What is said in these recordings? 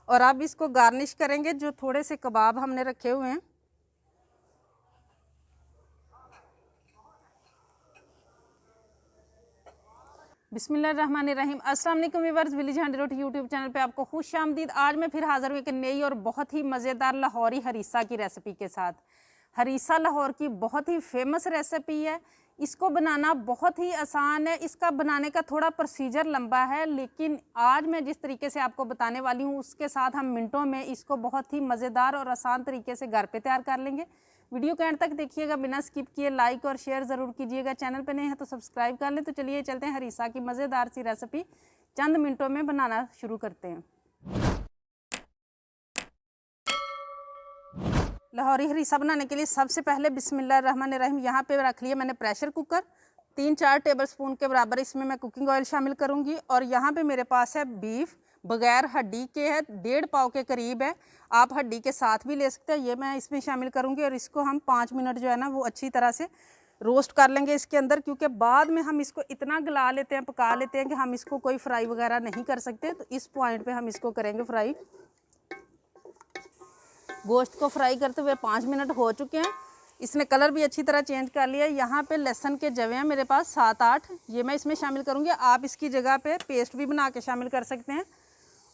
और अब इसको गार्निश करेंगे जो थोड़े से कबाब हमने रखे हुए हैं। बिस्मिल्लाहिर्रहमानिर्रहीम। अस्सलाम वालेकुम व्यूअर्स, विलेज 100 रोटी यूट्यूब चैनल पे आपको खुश आमदीद। आज मैं फिर हाज़िर हूँ एक नई और बहुत ही मज़ेदार लाहौरी हरीसा की रेसिपी के साथ। हरीसा लाहौर की बहुत ही फेमस रेसिपी है। इसको बनाना बहुत ही आसान है। इसका बनाने का थोड़ा प्रोसीजर लंबा है, लेकिन आज मैं जिस तरीके से आपको बताने वाली हूँ उसके साथ हम मिनटों में इसको बहुत ही मज़ेदार और आसान तरीके से घर पे तैयार कर लेंगे। वीडियो के एंड तक देखिएगा, बिना स्किप किए लाइक और शेयर ज़रूर कीजिएगा। चैनल पे नए हैं तो सब्सक्राइब कर लें। तो चलिए चलते हैं हरीसा की मज़ेदार सी रेसिपी चंद मिनटों में बनाना शुरू करते हैं। लाहौरी हरीसा बनाने के लिए सबसे पहले बिस्मिल्लाहिर्रहमानिर्रहीम यहाँ पे रख लिया मैंने प्रेशर कुकर। 3-4 टेबलस्पून के बराबर इसमें मैं कुकिंग ऑयल शामिल करूँगी। और यहाँ पे मेरे पास है बीफ, बगैर हड्डी के है, 1.5 पाव के करीब है। आप हड्डी के साथ भी ले सकते हैं। ये मैं इसमें शामिल करूँगी और इसको हम 5 मिनट जो है ना वो अच्छी तरह से रोस्ट कर लेंगे इसके अंदर, क्योंकि बाद में हम इसको इतना गला लेते हैं, पका लेते हैं कि हम इसको कोई फ्राई वगैरह नहीं कर सकते। तो इस पॉइंट पे हम इसको करेंगे फ्राई। गोश्त को फ्राई करते हुए 5 मिनट हो चुके हैं। इसने कलर भी अच्छी तरह चेंज कर लिया। यहाँ पे लहसुन के जवे हैं मेरे पास 7-8, ये मैं इसमें शामिल करूँगी। आप इसकी जगह पे पेस्ट भी बना के शामिल कर सकते हैं।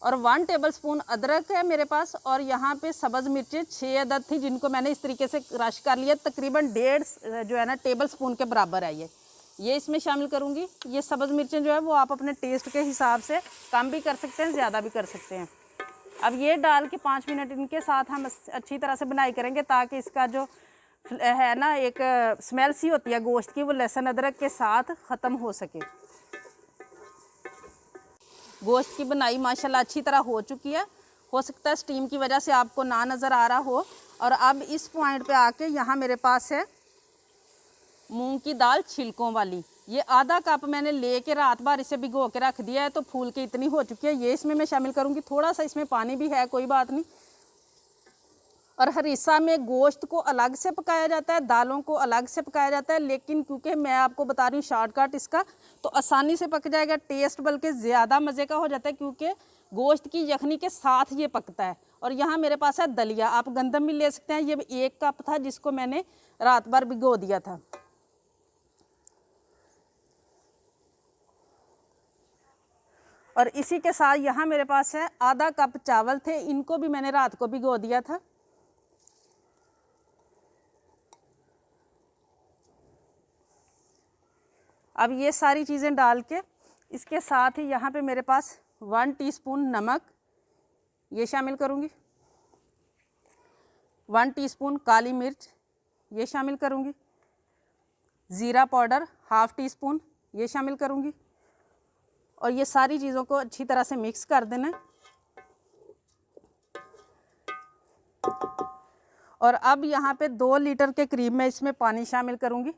और 1 टेबलस्पून अदरक है मेरे पास। और यहाँ पे सब्ज़ मिर्चें 6 अदद थी, जिनको मैंने इस तरीके से क्रश कर लिया। तकरीबन 1.5 जो है ना टेबल स्पून के बराबर है ये इसमें शामिल करूँगी। ये सब्ज़ मिर्चें जो है वो आप अपने टेस्ट के हिसाब से कम भी कर सकते हैं, ज़्यादा भी कर सकते हैं। अब ये डाल के 5 मिनट इनके साथ हम अच्छी तरह से बनाई करेंगे, ताकि इसका जो है ना एक स्मेल सी होती है गोश्त की, वो लहसुन अदरक के साथ ख़त्म हो सके। गोश्त की बनाई माशाल्लाह अच्छी तरह हो चुकी है। हो सकता है स्टीम की वजह से आपको ना नज़र आ रहा हो। और अब इस पॉइंट पे आके यहाँ मेरे पास है मूंग की दाल छिलकों वाली। ये आधा कप मैंने लेके रात भर इसे भिगो के रख दिया है, तो फूल के इतनी हो चुकी है। ये इसमें मैं शामिल करूँगी। थोड़ा सा इसमें पानी भी है, कोई बात नहीं। और हरीसा में गोश्त को अलग से पकाया जाता है, दालों को अलग से पकाया जाता है, लेकिन क्योंकि मैं आपको बता रही हूँ शॉर्टकट इसका, तो आसानी से पक जाएगा। टेस्ट बल्कि ज़्यादा मज़े का हो जाता है, क्योंकि गोश्त की यखनी के साथ ये पकता है। और यहाँ मेरे पास है दलिया, आप गंदम भी ले सकते हैं। ये 1 कप था, जिसको मैंने रात भर भिगो दिया था। और इसी के साथ यहाँ मेरे पास है आधा कप चावल थे, इनको भी मैंने रात को भिगो दिया था। अब ये सारी चीज़ें डाल के इसके साथ ही यहाँ पे मेरे पास 1 टीस्पून नमक ये शामिल करूँगी, 1 टीस्पून काली मिर्च ये शामिल करूँगी, ज़ीरा पाउडर 1/2 टीस्पून ये शामिल करूँगी। और ये सारी चीज़ों को अच्छी तरह से मिक्स कर देना। और अब यहाँ पे 2 लीटर के करीब मैं इसमें पानी शामिल करूँगी।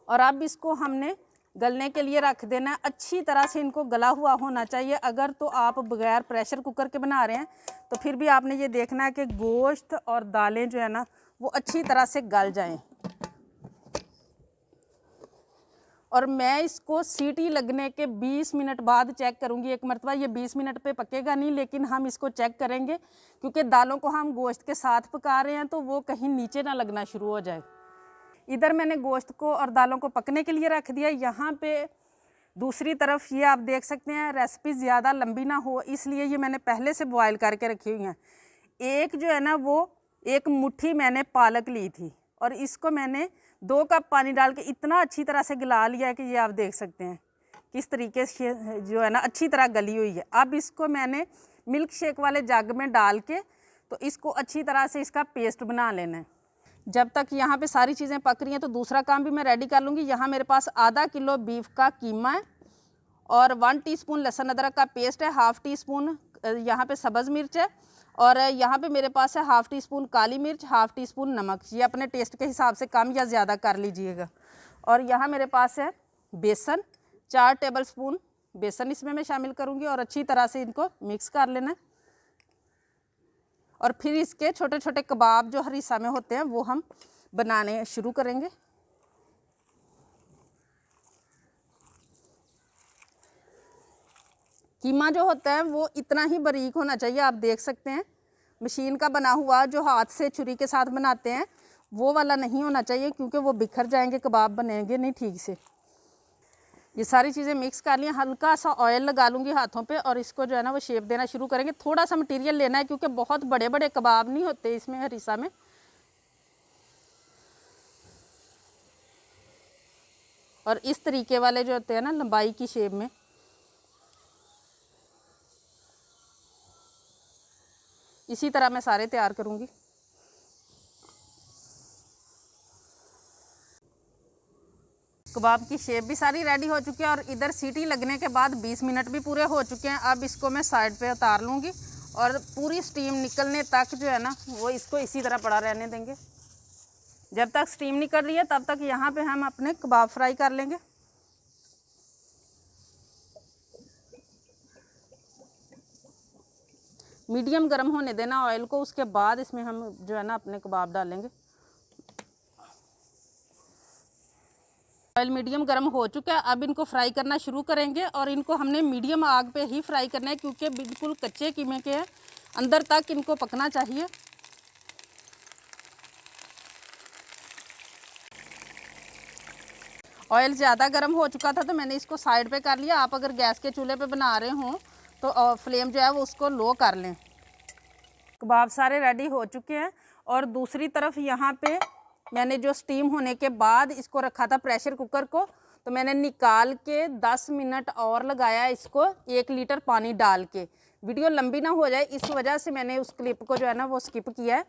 और अब इसको हमने गलने के लिए रख देना है। अच्छी तरह से इनको गला हुआ होना चाहिए। अगर तो आप बगैर प्रेशर कुकर के बना रहे हैं तो फिर भी आपने ये देखना है कि गोश्त और दालें जो है ना वो अच्छी तरह से गल जाएं। और मैं इसको सीटी लगने के 20 मिनट बाद चेक करूंगी एक मरतबा। ये 20 मिनट पे पकेगा नहीं, लेकिन हम इसको चेक करेंगे, क्योंकि दालों को हम गोश्त के साथ पका रहे हैं, तो वो कहीं नीचे ना लगना शुरू हो जाए। इधर मैंने गोश्त को और दालों को पकने के लिए रख दिया। यहाँ पे दूसरी तरफ ये आप देख सकते हैं, रेसिपी ज़्यादा लंबी ना हो इसलिए ये मैंने पहले से बॉयल करके रखी हुई हैं। एक जो है ना वो 1 मुट्ठी मैंने पालक ली थी, और इसको मैंने 2 कप पानी डाल के इतना अच्छी तरह से गला लिया है कि ये आप देख सकते हैं किस तरीके से जो है ना अच्छी तरह गली हुई है। अब इसको मैंने मिल्क शेक वाले जग में डाल के तो इसको अच्छी तरह से इसका पेस्ट बना लेना है। जब तक यहाँ पे सारी चीज़ें पक रही हैं तो दूसरा काम भी मैं रेडी कर लूँगी। यहाँ मेरे पास आधा किलो बीफ का कीमा है, और 1 टीस्पून लहसुन अदरक का पेस्ट है, 1/2 टीस्पून यहाँ पे सब्ज़ मिर्च है, और यहाँ पे मेरे पास है 1/2 टीस्पून काली मिर्च, 1/2 टीस्पून नमक। ये अपने टेस्ट के हिसाब से कम या ज़्यादा कर लीजिएगा। और यहाँ मेरे पास है बेसन, 4 टेबलस्पून बेसन इसमें मैं शामिल करूँगी, और अच्छी तरह से इनको मिक्स कर लेना। और फिर इसके छोटे छोटे कबाब जो हरीसा में होते हैं वो हम बनाने शुरू करेंगे। कीमा जो होता है वो इतना ही बारीक होना चाहिए, आप देख सकते हैं। मशीन का बना हुआ जो हाथ से छुरी के साथ बनाते हैं वो वाला नहीं होना चाहिए, क्योंकि वो बिखर जाएंगे, कबाब बनेंगे नहीं ठीक से। ये सारी चीज़ें मिक्स कर लिया, हल्का सा ऑयल लगा लूँगी हाथों पे और इसको जो है ना वो शेप देना शुरू करेंगे। थोड़ा सा मटेरियल लेना है क्योंकि बहुत बड़े बड़े कबाब नहीं होते इसमें हरीसा में। और इस तरीके वाले जो होते हैं ना लंबाई की शेप में, इसी तरह मैं सारे तैयार करूँगी। कबाब की शेप भी सारी रेडी हो चुकी है और इधर सीटी लगने के बाद 20 मिनट भी पूरे हो चुके हैं। अब इसको मैं साइड पे उतार लूँगी और पूरी स्टीम निकलने तक जो है ना वो इसको इसी तरह पड़ा रहने देंगे। जब तक स्टीम निकल रही है तब तक यहाँ पे हम अपने कबाब फ्राई कर लेंगे। मीडियम गर्म होने देना ऑयल को, उसके बाद इसमें हम जो है ना अपने कबाब डालेंगे। ऑयल मीडियम गर्म हो चुका है, अब इनको फ्राई करना शुरू करेंगे और इनको हमने मीडियम आग पे ही फ्राई करना है क्योंकि बिल्कुल कच्चे कीमे के हैं, अंदर तक इनको पकना चाहिए। ऑयल ज़्यादा गर्म हो चुका था तो मैंने इसको साइड पे कर लिया। आप अगर गैस के चूल्हे पे बना रहे हो तो फ्लेम जो है वो उसको लो कर लें। कबाब सारे रेडी हो चुके हैं और दूसरी तरफ यहाँ पे मैंने जो स्टीम होने के बाद इसको रखा था प्रेशर कुकर को, तो मैंने निकाल के 10 मिनट और लगाया इसको 1 लीटर पानी डाल के। वीडियो लंबी ना हो जाए इस वजह से मैंने उस क्लिप को जो है ना वो स्किप किया है।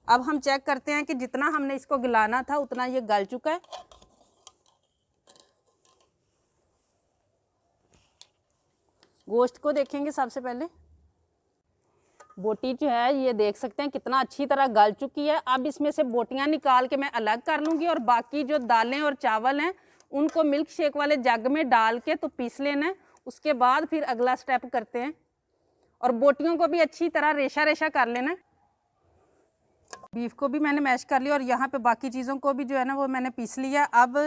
अब हम चेक करते हैं कि जितना हमने इसको गलाना था उतना ये गल चुका है। गोश्त को देखेंगे सबसे पहले। बोटी जो है ये देख सकते हैं कितना अच्छी तरह गल चुकी है। अब इसमें से बोटियां निकाल के मैं अलग कर लूँगी और बाकी जो दालें और चावल हैं उनको मिल्क शेक वाले जग में डाल के तो पीस लेना है। उसके बाद फिर अगला स्टेप करते हैं और बोटियों को भी अच्छी तरह रेशा रेशा कर लेना है। बीफ को भी मैंने मैश कर लिया और यहाँ पे बाकी चीज़ों को भी जो है ना वो मैंने पीस लिया। अब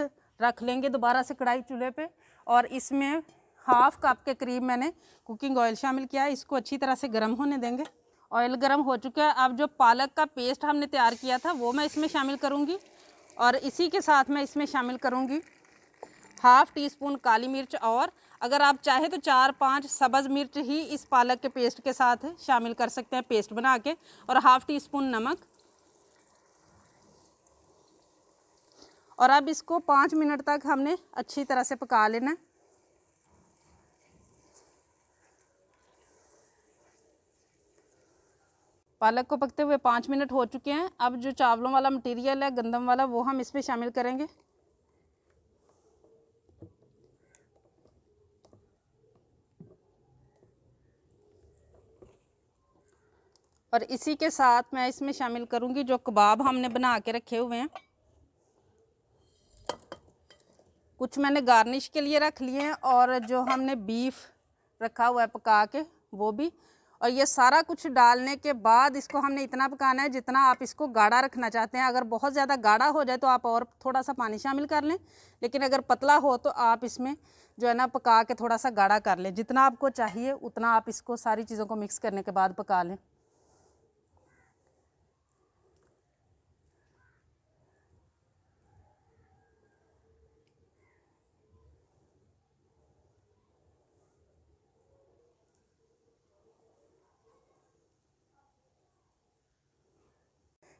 रख लेंगे दोबारा से कढ़ाई चूल्हे पे और इसमें हाफ कप के करीब मैंने कुकिंग ऑयल शामिल किया है। इसको अच्छी तरह से गर्म होने देंगे। ऑयल गर्म हो चुका है। अब जो पालक का पेस्ट हमने तैयार किया था वो मैं इसमें शामिल करूँगी और इसी के साथ मैं इसमें शामिल करूँगी हाफ़ टी स्पून काली मिर्च और अगर आप चाहें तो 4-5 सब्ज़ मिर्च ही इस पालक के पेस्ट के साथ शामिल कर सकते हैं पेस्ट बना के, और हाफ़ टी स्पून नमक। और अब इसको 5 मिनट तक हमने अच्छी तरह से पका लेना है। पालक को पकते हुए 5 मिनट हो चुके हैं। अब जो चावलों वाला मटेरियल है गंदम वाला वो हम इसमें शामिल करेंगे। और इसी के साथ मैं इसमें शामिल करूंगी जो कबाब हमने बना के रखे हुए हैं। कुछ मैंने गार्निश के लिए रख लिए हैं और जो हमने बीफ रखा हुआ है पका के वो भी। और ये सारा कुछ डालने के बाद इसको हमने इतना पकाना है जितना आप इसको गाढ़ा रखना चाहते हैं। अगर बहुत ज़्यादा गाढ़ा हो जाए तो आप और थोड़ा सा पानी शामिल कर लें, लेकिन अगर पतला हो तो आप इसमें जो है ना पका के थोड़ा सा गाढ़ा कर लें। जितना आपको चाहिए उतना आप इसको सारी चीज़ों को मिक्स करने के बाद पका लें।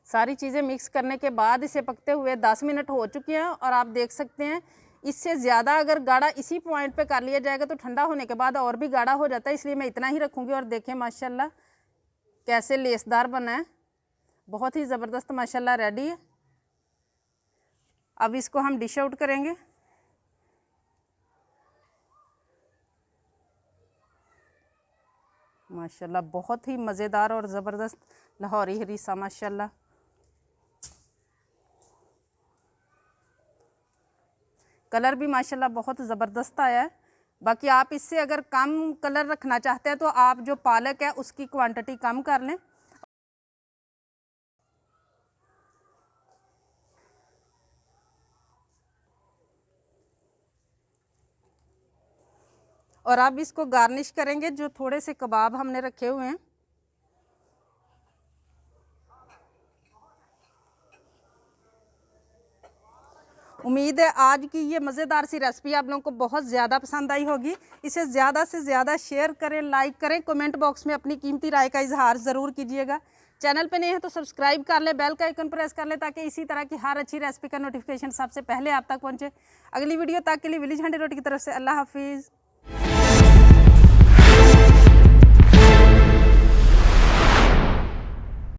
सारी चीज़ें मिक्स करने के बाद इसे पकते हुए 10 मिनट हो चुके हैं और आप देख सकते हैं इससे ज़्यादा अगर गाढ़ा इसी पॉइंट पे कर लिया जाएगा तो ठंडा होने के बाद और भी गाढ़ा हो जाता है, इसलिए मैं इतना ही रखूँगी। और देखें माशाल्लाह कैसे लेसदार बना है, बहुत ही ज़बरदस्त माशाल्लाह रेडी है। अब इसको हम डिश आउट करेंगे। माशाल्लाह बहुत ही मज़ेदार और ज़बरदस्त लाहौरी हरीसा माशाल्लाह। कलर भी माशाल्लाह बहुत ज़बरदस्त आया है। बाकी आप इससे अगर कम कलर रखना चाहते हैं तो आप जो पालक है उसकी क्वांटिटी कम कर लें। और अब इसको गार्निश करेंगे जो थोड़े से कबाब हमने रखे हुए हैं। उम्मीद है आज की ये मज़ेदार सी रेसिपी आप लोगों को बहुत ज़्यादा पसंद आई होगी। इसे ज़्यादा से ज़्यादा शेयर करें, लाइक करें, कमेंट बॉक्स में अपनी कीमती राय का इजहार ज़रूर कीजिएगा। चैनल पे नए हैं तो सब्सक्राइब कर लें, बेल का आइकन प्रेस कर लें ताकि इसी तरह की हर अच्छी रेसिपी का नोटिफिकेशन सबसे पहले आप तक पहुँचे। अगली वीडियो तक के लिए विलेज हंडी रोटी की तरफ से अल्लाह हाफिज़।